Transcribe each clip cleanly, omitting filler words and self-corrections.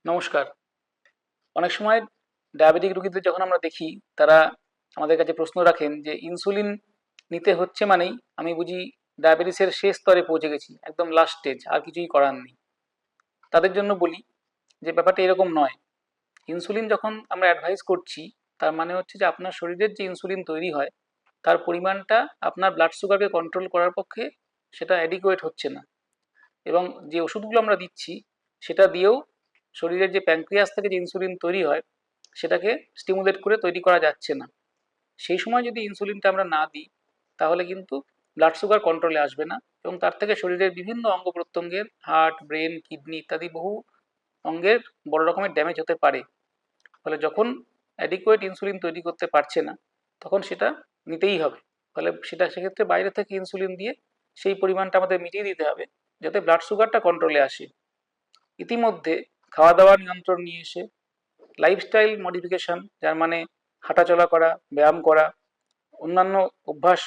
নমস্কার। অনেক সময় ডায়াবেটিক রোগীদের যখন আমরা দেখি, তারা আমাদের কাছে প্রশ্ন রাখেন যে ইনসুলিন নিতে হচ্ছে মানেই আমি বুঝি ডায়াবেটিসের শেষ স্তরে পৌঁছে গেছি, একদম লাস্ট স্টেজ, আর কিছুই করার নেই। তাদের জন্য বলি যে ব্যাপারটা এরকম নয়। ইনসুলিন যখন আমরা অ্যাডভাইস করছি, তার মানে হচ্ছে যে আপনার শরীরের যে ইনসুলিন তৈরি হয় তার পরিমাণটা আপনার ব্লাড সুগারকে কন্ট্রোল করার পক্ষে সেটা অ্যাডিকুয়েট হচ্ছে না। এবং যে ওষুধগুলো আমরা দিচ্ছি সেটা দিয়েও শরীরের যে প্যানক্রিয়াস থেকে যে ইনসুলিন তৈরি হয় সেটাকে স্টিমুলেট করে তৈরি করা যাচ্ছে না। সেই সময় যদি ইনসুলিনটা আমরা না দিই তাহলে কিন্তু ব্লাড সুগার কন্ট্রোলে আসবে না, এবং তার থেকে শরীরের বিভিন্ন অঙ্গ প্রত্যঙ্গের, হার্ট, ব্রেন, কিডনি ইত্যাদি বহু অঙ্গের বড় রকমের ড্যামেজ হতে পারে। ফলে যখন অ্যাডিকুয়েট ইনসুলিন তৈরি করতে পারছে না তখন সেটা নিতেই হবে। ফলে সেটা সেক্ষেত্রে বাইরে থেকে ইনসুলিন দিয়ে সেই পরিমাণটা আমাদের মিটিয়ে দিতে হবে যাতে ব্লাড সুগারটা কন্ট্রোলে আসে। ইতিমধ্যে খাওয়া দাওয়ার নিয়ন্ত্রণ নিয়ে এসে লাইফস্টাইল মডিফিকেশন, যার মানে হাঁটাচলা করা, ব্যায়াম করা, অন্যান্য অভ্যাস,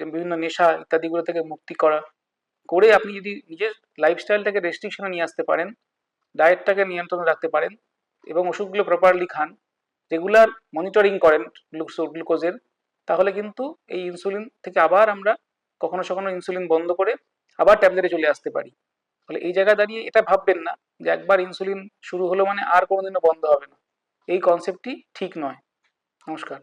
বিভিন্ন নেশা ইত্যাদিগুলো থেকে মুক্তি করা করে আপনি যদি নিজের লাইফস্টাইলটাকে রেস্ট্রিকশনে নিয়ে আসতে পারেন, ডায়েটটাকে নিয়ন্ত্রণে রাখতে পারেন এবং ওষুধগুলো প্রপারলি খান, রেগুলার মনিটরিং করেন গ্লুকোজের, তাহলে কিন্তু এই ইনসুলিন থেকে আবার আমরা কখনো কখনো ইনসুলিন বন্ধ করে আবার ট্যাবলেটে চলে আসতে পারি। ফলে এই জায়গায় দাঁড়িয়ে এটা ভাববেন না যে একবার ইনসুলিন শুরু হলো মানে আর কোনোদিনও বন্ধ হবে না। এই কনসেপ্টটি ঠিক নয়। নমস্কার।